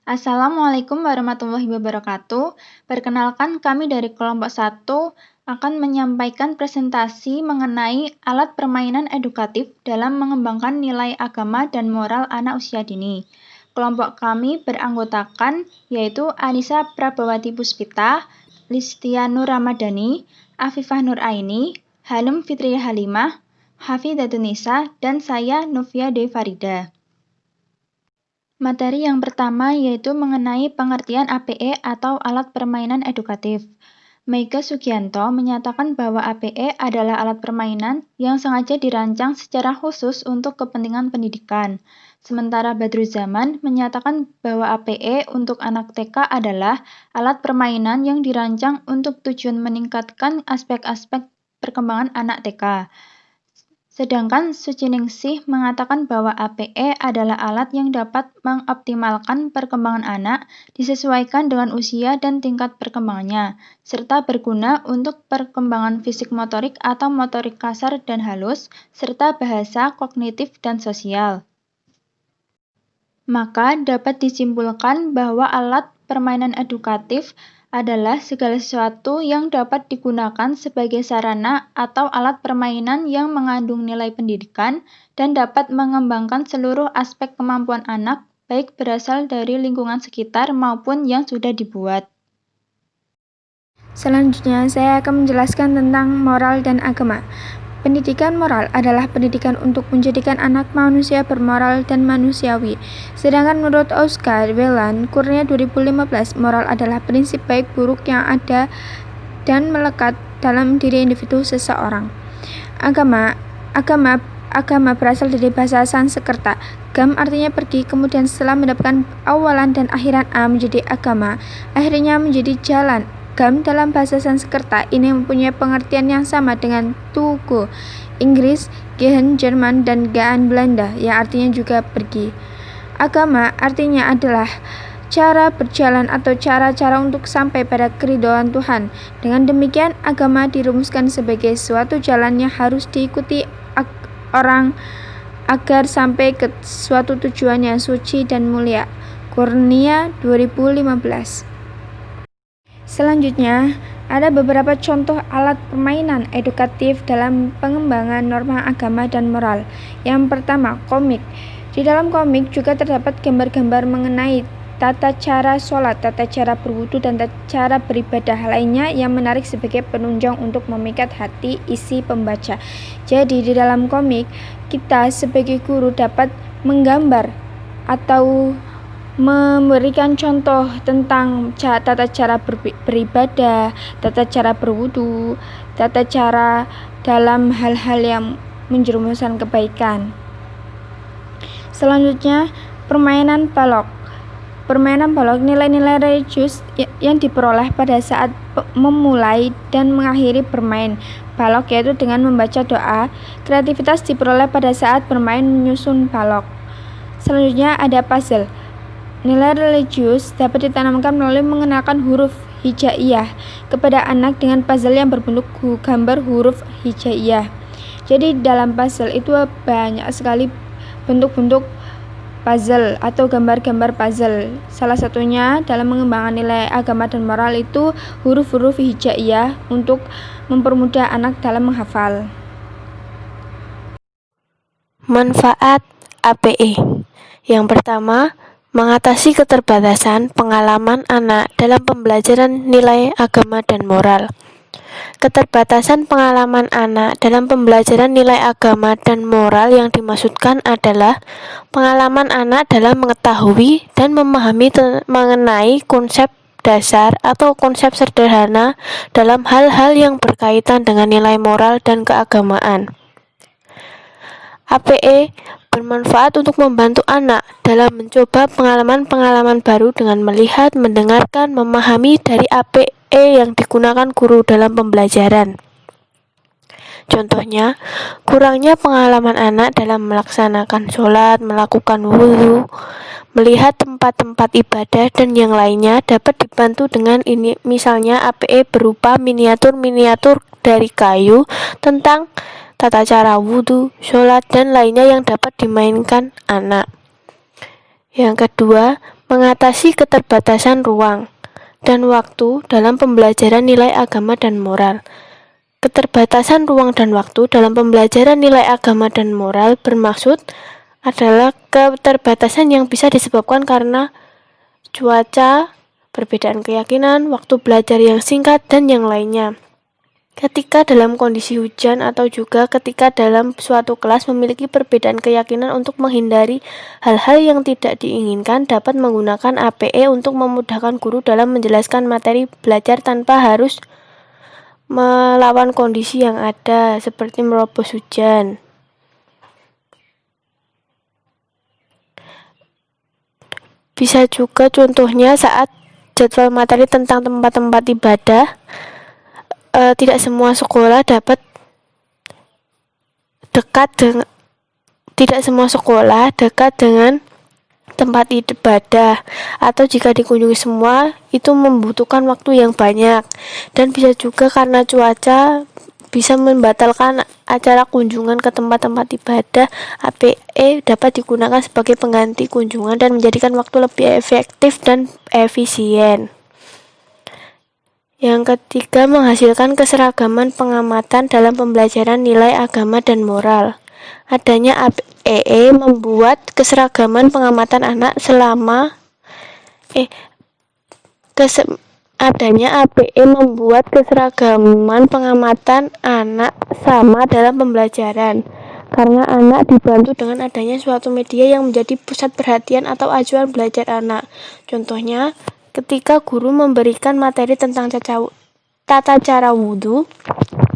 Assalamualaikum warahmatullahi wabarakatuh. Perkenalkan, kami dari kelompok 1 akan menyampaikan presentasi mengenai alat permainan edukatif dalam mengembangkan nilai agama dan moral anak usia dini. Kelompok kami beranggotakan yaitu Anissa Prabawati Puspita, Listia Nur Ramadhani, Afifah Nur Aini, Hanum Fitriya Halimah, Hafidatun Nisa, dan saya Novia Dewi Farida. Materi yang pertama yaitu mengenai pengertian APE atau alat permainan edukatif. Meiga Sugianto menyatakan bahwa APE adalah alat permainan yang sengaja dirancang secara khusus untuk kepentingan pendidikan. Sementara Badruzzaman menyatakan bahwa APE untuk anak TK adalah alat permainan yang dirancang untuk tujuan meningkatkan aspek-aspek perkembangan anak TK. Sedangkan Suciningsih mengatakan bahwa APE adalah alat yang dapat mengoptimalkan perkembangan anak disesuaikan dengan usia dan tingkat perkembangannya, serta berguna untuk perkembangan fisik motorik atau motorik kasar dan halus, serta bahasa, kognitif, dan sosial. Maka dapat disimpulkan bahwa alat permainan edukatif adalah segala sesuatu yang dapat digunakan sebagai sarana atau alat permainan yang mengandung nilai pendidikan dan dapat mengembangkan seluruh aspek kemampuan anak, baik berasal dari lingkungan sekitar maupun yang sudah dibuat. Selanjutnya, saya akan menjelaskan tentang moral dan agama. Pendidikan moral adalah pendidikan untuk menjadikan anak manusia bermoral dan manusiawi. Sedangkan menurut Oscar Wilde, Kurnia 2015, moral adalah prinsip baik buruk yang ada dan melekat dalam diri individu seseorang. Agama berasal dari bahasa Sanskerta. Gam artinya pergi, kemudian setelah mendapatkan awalan dan akhiran A menjadi agama, akhirnya menjadi jalan. Gam dalam bahasa Sanskerta ini mempunyai pengertian yang sama dengan to go, Inggris, gehen Jerman, dan gaan Belanda, yang artinya juga pergi. Agama artinya adalah cara berjalan atau cara-cara untuk sampai pada keridhaan Tuhan. Dengan demikian, agama dirumuskan sebagai suatu jalan yang harus diikuti orang agar sampai ke suatu tujuan yang suci dan mulia. Kurnia 2015. Selanjutnya, ada beberapa contoh alat permainan edukatif dalam pengembangan norma agama dan moral. Yang pertama, komik. Di dalam komik juga terdapat gambar-gambar mengenai tata cara sholat, tata cara berwudu, dan tata cara beribadah lainnya yang menarik sebagai penunjang untuk memikat hati isi pembaca. Jadi di dalam komik, kita sebagai guru dapat menggambar atau memberikan contoh tentang tata cara beribadah, tata cara berwudu, tata cara dalam hal-hal yang menjerumuskan kebaikan. Selanjutnya, permainan balok. Permainan balok nilai-nilai religius yang diperoleh pada saat memulai dan mengakhiri bermain balok, yaitu dengan membaca doa. Kreativitas diperoleh pada saat bermain menyusun balok. Selanjutnya ada puzzle. Nilai religius dapat ditanamkan melalui mengenalkan huruf hijaiyah kepada anak dengan puzzle yang berbentuk gambar huruf hijaiyah. Jadi dalam puzzle itu banyak sekali bentuk-bentuk puzzle atau gambar-gambar puzzle. Salah satunya dalam mengembangkan nilai agama dan moral itu huruf-huruf hijaiyah untuk mempermudah anak dalam menghafal. Manfaat APE. Yang pertama, mengatasi keterbatasan pengalaman anak dalam pembelajaran nilai agama dan moral. Keterbatasan pengalaman anak dalam pembelajaran nilai agama dan moral yang dimaksudkan adalah pengalaman anak dalam mengetahui dan memahami mengenai konsep dasar atau konsep sederhana dalam hal-hal yang berkaitan dengan nilai moral dan keagamaan. APE bermanfaat untuk membantu anak dalam mencoba pengalaman-pengalaman baru dengan melihat, mendengarkan, memahami dari APE yang digunakan guru dalam pembelajaran. Contohnya, kurangnya pengalaman anak dalam melaksanakan sholat, melakukan wudhu, melihat tempat-tempat ibadah, dan yang lainnya dapat dibantu dengan ini. Misalnya APE berupa miniatur-miniatur dari kayu tentang tata cara wudhu, sholat, dan lainnya yang dapat dimainkan anak. Yang kedua, mengatasi keterbatasan ruang dan waktu dalam pembelajaran nilai agama dan moral. Keterbatasan ruang dan waktu dalam pembelajaran nilai agama dan moral bermaksud adalah keterbatasan yang bisa disebabkan karena cuaca, perbedaan keyakinan, waktu belajar yang singkat, dan yang lainnya. Ketika dalam kondisi hujan atau juga ketika dalam suatu kelas memiliki perbedaan keyakinan untuk menghindari hal-hal yang tidak diinginkan, dapat menggunakan APE untuk memudahkan guru dalam menjelaskan materi belajar tanpa harus melawan kondisi yang ada, seperti merobos hujan. Bisa juga contohnya saat jadwal materi tentang tempat-tempat ibadah, tidak semua sekolah dekat dengan tempat ibadah, atau jika dikunjungi semua itu membutuhkan waktu yang banyak, dan bisa juga karena cuaca bisa membatalkan acara kunjungan ke tempat-tempat ibadah. APE dapat digunakan sebagai pengganti kunjungan dan menjadikan waktu lebih efektif dan efisien. Yang ketiga, menghasilkan keseragaman pengamatan dalam pembelajaran nilai agama dan moral. Adanya APE membuat keseragaman pengamatan anak sama dalam pembelajaran, karena anak dibantu dengan adanya suatu media yang menjadi pusat perhatian atau acuan belajar anak. Contohnya, ketika guru memberikan materi tentang tata cara wudhu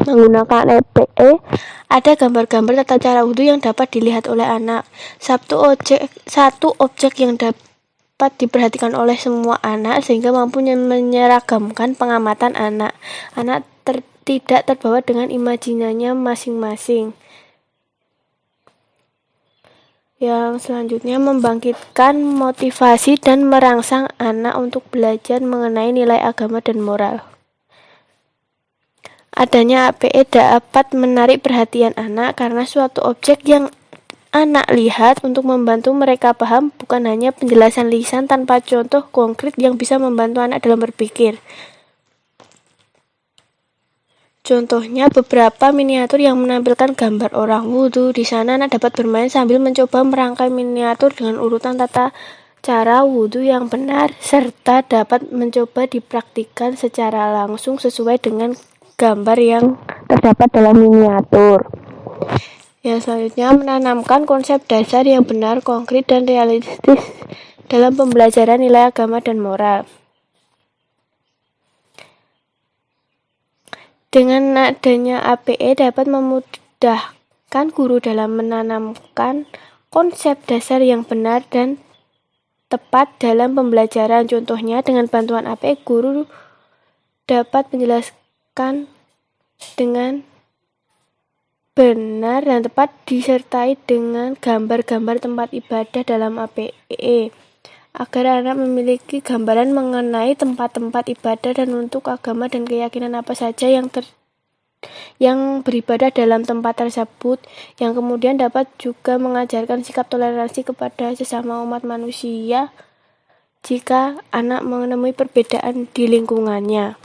menggunakan APE, ada gambar-gambar tata cara wudhu yang dapat dilihat oleh anak. Satu objek yang dapat diperhatikan oleh semua anak sehingga mampu menyeragamkan pengamatan anak. Anak tidak terbawa dengan imajinasinya masing-masing. Yang selanjutnya, membangkitkan motivasi dan merangsang anak untuk belajar mengenai nilai agama dan moral. Adanya APE dapat menarik perhatian anak karena suatu objek yang anak lihat untuk membantu mereka paham, bukan hanya penjelasan lisan tanpa contoh konkret yang bisa membantu anak dalam berpikir. Contohnya beberapa miniatur yang menampilkan gambar orang wudhu. Di sana anak dapat bermain sambil mencoba merangkai miniatur dengan urutan tata cara wudhu yang benar, serta dapat mencoba dipraktikkan secara langsung sesuai dengan gambar yang terdapat dalam miniatur. Yang selanjutnya, menanamkan konsep dasar yang benar, konkret, dan realistis dalam pembelajaran nilai agama dan moral. Dengan adanya APE dapat memudahkan guru dalam menanamkan konsep dasar yang benar dan tepat dalam pembelajaran. Contohnya, dengan bantuan APE, guru dapat menjelaskan dengan benar dan tepat disertai dengan gambar-gambar tempat ibadah dalam APE, agar anak memiliki gambaran mengenai tempat-tempat ibadah dan untuk agama dan keyakinan apa saja yang beribadah dalam tempat tersebut, yang kemudian dapat juga mengajarkan sikap toleransi kepada sesama umat manusia jika anak menemui perbedaan di lingkungannya.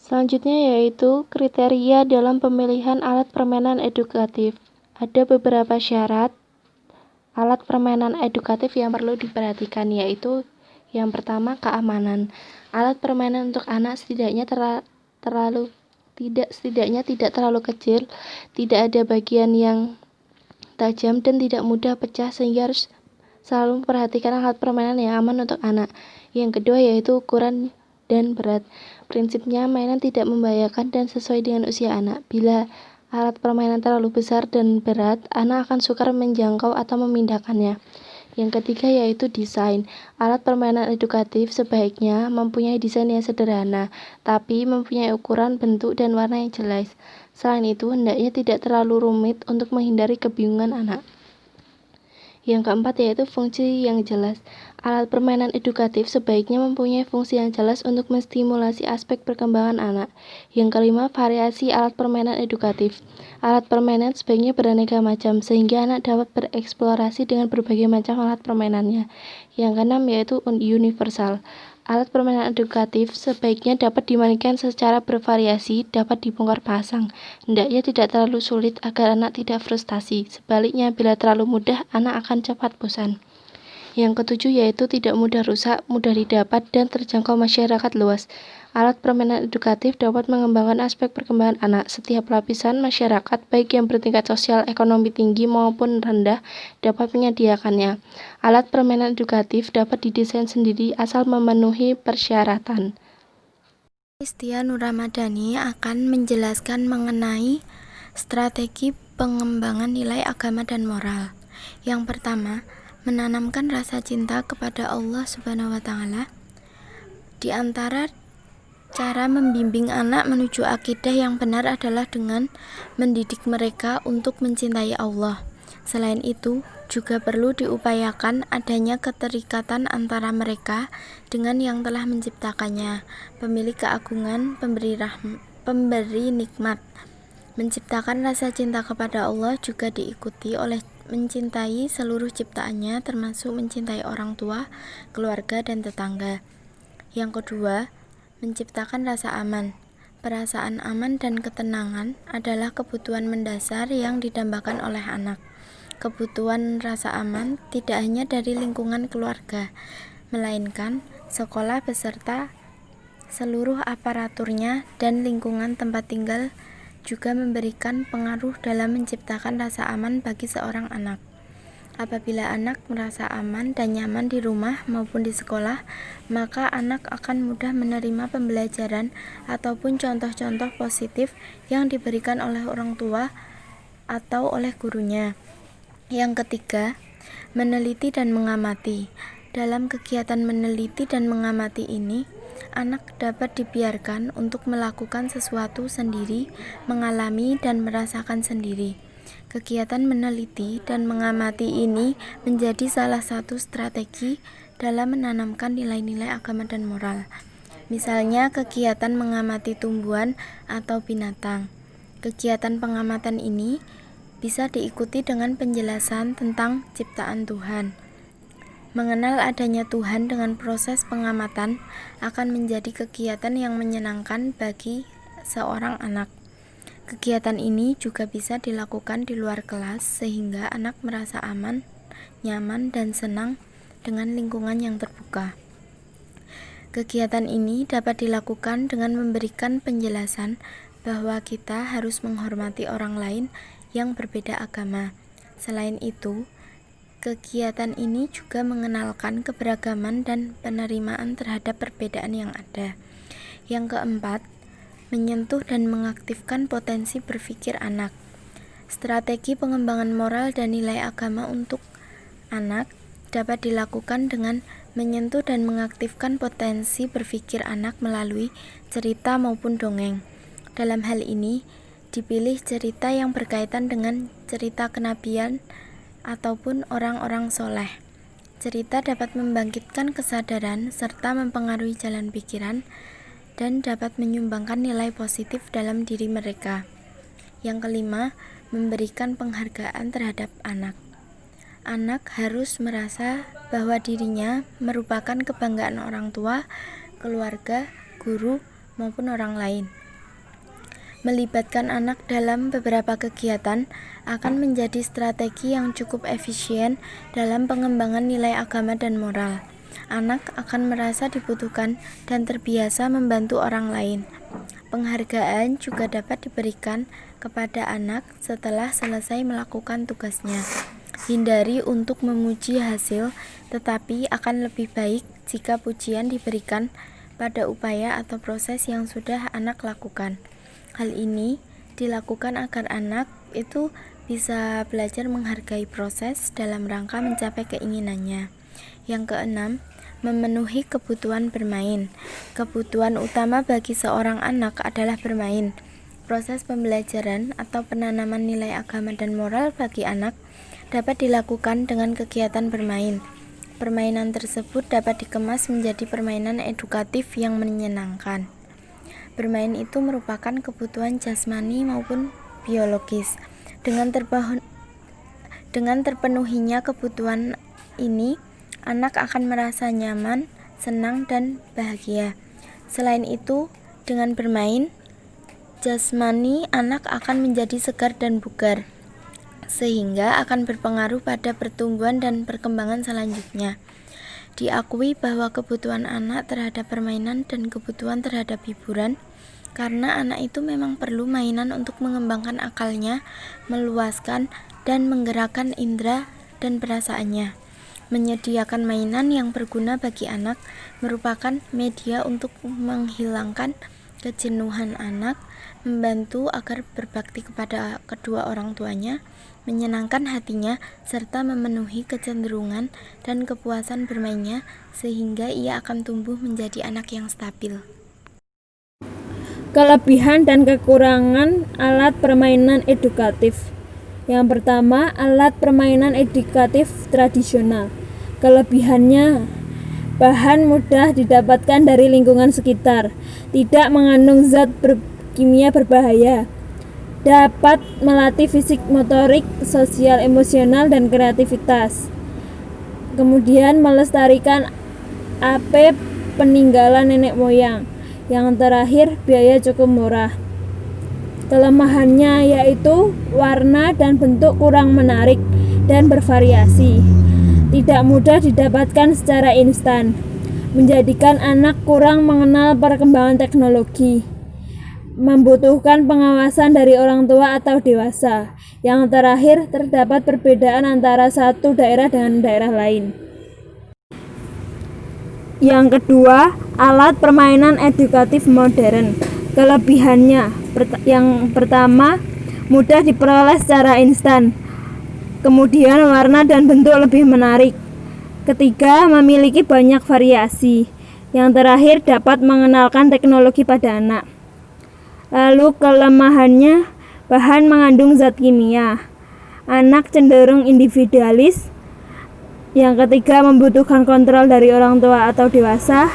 Selanjutnya yaitu kriteria dalam pemilihan alat permainan edukatif. Ada beberapa syarat alat permainan edukatif yang perlu diperhatikan, yaitu yang pertama, keamanan. Alat permainan untuk anak setidaknya tidak terlalu kecil, tidak ada bagian yang tajam dan tidak mudah pecah, sehingga harus selalu memperhatikan alat permainan yang aman untuk anak. Yang kedua yaitu ukuran dan berat. Prinsipnya mainan tidak membahayakan dan sesuai dengan usia anak. Bila alat permainan terlalu besar dan berat, anak akan sukar menjangkau atau memindahkannya. Yang ketiga yaitu desain. Alat permainan edukatif sebaiknya mempunyai desain yang sederhana, tapi mempunyai ukuran, bentuk, dan warna yang jelas. Selain itu, hendaknya tidak terlalu rumit untuk menghindari kebingungan anak. Yang keempat yaitu fungsi yang jelas. Alat permainan edukatif sebaiknya mempunyai fungsi yang jelas untuk menstimulasi aspek perkembangan anak. Yang kelima, variasi alat permainan edukatif. Alat permainan sebaiknya beraneka macam, sehingga anak dapat bereksplorasi dengan berbagai macam alat permainannya. Yang keenam yaitu universal. Alat permainan edukatif sebaiknya dapat dimainkan secara bervariasi, dapat dibongkar pasang. Hendaknya tidak terlalu sulit agar anak tidak frustasi. Sebaliknya, bila terlalu mudah, anak akan cepat bosan. Yang ketujuh yaitu tidak mudah rusak, mudah didapat, dan terjangkau masyarakat luas. Alat permainan edukatif dapat mengembangkan aspek perkembangan anak. Setiap lapisan masyarakat, baik yang bertingkat sosial ekonomi tinggi maupun rendah, dapat menyediakannya. Alat permainan edukatif dapat didesain sendiri asal memenuhi persyaratan. Kristia Nuramadani akan menjelaskan mengenai strategi pengembangan nilai agama dan moral. Yang pertama, menanamkan rasa cinta kepada Allah Subhanahu wa Ta'ala. Di antara cara membimbing anak menuju akidah yang benar adalah dengan mendidik mereka untuk mencintai Allah. Selain itu, juga perlu diupayakan adanya keterikatan antara mereka dengan yang telah menciptakannya, pemilik keagungan, pemberi nikmat. Menciptakan rasa cinta kepada Allah juga diikuti oleh mencintai seluruh ciptaannya, termasuk mencintai orang tua, keluarga, dan tetangga. Yang kedua, menciptakan rasa aman. Perasaan aman dan ketenangan adalah kebutuhan mendasar yang didambakan oleh anak. Kebutuhan rasa aman tidak hanya dari lingkungan keluarga, melainkan sekolah beserta seluruh aparaturnya dan lingkungan tempat tinggal juga memberikan pengaruh dalam menciptakan rasa aman bagi seorang anak. Apabila anak merasa aman dan nyaman di rumah maupun di sekolah, maka anak akan mudah menerima pembelajaran ataupun contoh-contoh positif yang diberikan oleh orang tua atau oleh gurunya. Yang ketiga, meneliti dan mengamati. Dalam kegiatan meneliti dan mengamati ini, anak dapat dibiarkan untuk melakukan sesuatu sendiri, mengalami dan merasakan sendiri. Kegiatan meneliti dan mengamati ini menjadi salah satu strategi dalam menanamkan nilai-nilai agama dan moral. Misalnya kegiatan mengamati tumbuhan atau binatang. Kegiatan pengamatan ini bisa diikuti dengan penjelasan tentang ciptaan Tuhan. Mengenal adanya Tuhan dengan proses pengamatan akan menjadi kegiatan yang menyenangkan bagi seorang anak. Kegiatan ini juga bisa dilakukan di luar kelas sehingga anak merasa aman, nyaman, dan senang dengan lingkungan yang terbuka. Kegiatan ini dapat dilakukan dengan memberikan penjelasan bahwa kita harus menghormati orang lain yang berbeda agama. Selain itu, kegiatan ini juga mengenalkan keberagaman dan penerimaan terhadap perbedaan yang ada. Yang keempat, menyentuh dan mengaktifkan potensi berpikir anak. Strategi pengembangan moral dan nilai agama untuk anak dapat dilakukan dengan menyentuh dan mengaktifkan potensi berpikir anak melalui cerita maupun dongeng. Dalam hal ini, dipilih cerita yang berkaitan dengan cerita kenabian ataupun orang-orang soleh. Cerita dapat membangkitkan kesadaran serta mempengaruhi jalan pikiran dan dapat menyumbangkan nilai positif dalam diri mereka. Yang kelima, memberikan penghargaan terhadap anak. Anak harus merasa bahwa dirinya merupakan kebanggaan orang tua, keluarga, guru, maupun orang lain. Melibatkan anak dalam beberapa kegiatan akan menjadi strategi yang cukup efisien dalam pengembangan nilai agama dan moral. Anak akan merasa dibutuhkan dan terbiasa membantu orang lain. Penghargaan juga dapat diberikan kepada anak setelah selesai melakukan tugasnya. Hindari untuk memuji hasil, tetapi akan lebih baik jika pujian diberikan pada upaya atau proses yang sudah anak lakukan. Hal ini dilakukan agar anak itu bisa belajar menghargai proses dalam rangka mencapai keinginannya. Yang keenam, memenuhi kebutuhan bermain. Kebutuhan utama bagi seorang anak adalah bermain. Proses pembelajaran atau penanaman nilai agama dan moral bagi anak dapat dilakukan dengan kegiatan bermain. Permainan tersebut dapat dikemas menjadi permainan edukatif yang menyenangkan. Bermain itu merupakan kebutuhan jasmani maupun biologis. Dengan terpenuhinya kebutuhan ini, anak akan merasa nyaman, senang, dan bahagia. Selain itu, dengan bermain, jasmani anak akan menjadi segar dan bugar, sehingga akan berpengaruh pada pertumbuhan dan perkembangan selanjutnya. Diakui bahwa kebutuhan anak terhadap permainan dan kebutuhan terhadap hiburan, karena anak itu memang perlu mainan untuk mengembangkan akalnya, meluaskan dan menggerakkan indera dan perasaannya. Menyediakan mainan yang berguna bagi anak merupakan media untuk menghilangkan kejenuhan anak, membantu agar berbakti kepada kedua orang tuanya, menyenangkan hatinya, serta memenuhi kecenderungan dan kepuasan bermainnya, sehingga ia akan tumbuh menjadi anak yang stabil. Kelebihan dan kekurangan alat permainan edukatif. Yang pertama, alat permainan edukatif tradisional. Kelebihannya, bahan mudah didapatkan dari lingkungan sekitar, tidak mengandung zat kimia berbahaya, dapat melatih fisik, motorik, sosial, emosional, dan kreativitas. Kemudian melestarikan AP peninggalan nenek moyang. Yang terakhir, biaya cukup murah. Kelemahannya yaitu warna dan bentuk kurang menarik dan bervariasi, tidak mudah didapatkan secara instan, menjadikan anak kurang mengenal perkembangan teknologi, membutuhkan pengawasan dari orang tua atau dewasa. Yang terakhir, terdapat perbedaan antara satu daerah dengan daerah lain. Yang kedua, alat permainan edukatif modern. Kelebihannya, yang pertama, mudah diperoleh secara instan. Kemudian warna dan bentuk lebih menarik. Ketiga, memiliki banyak variasi. Yang terakhir, dapat mengenalkan teknologi pada anak. Lalu kelemahannya, bahan mengandung zat kimia. Anak cenderung individualis. Yang ketiga, membutuhkan kontrol dari orang tua atau dewasa.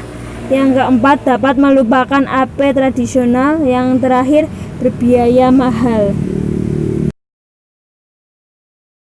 Yang keempat, dapat melupakan AP tradisional. Yang terakhir, berbiaya mahal.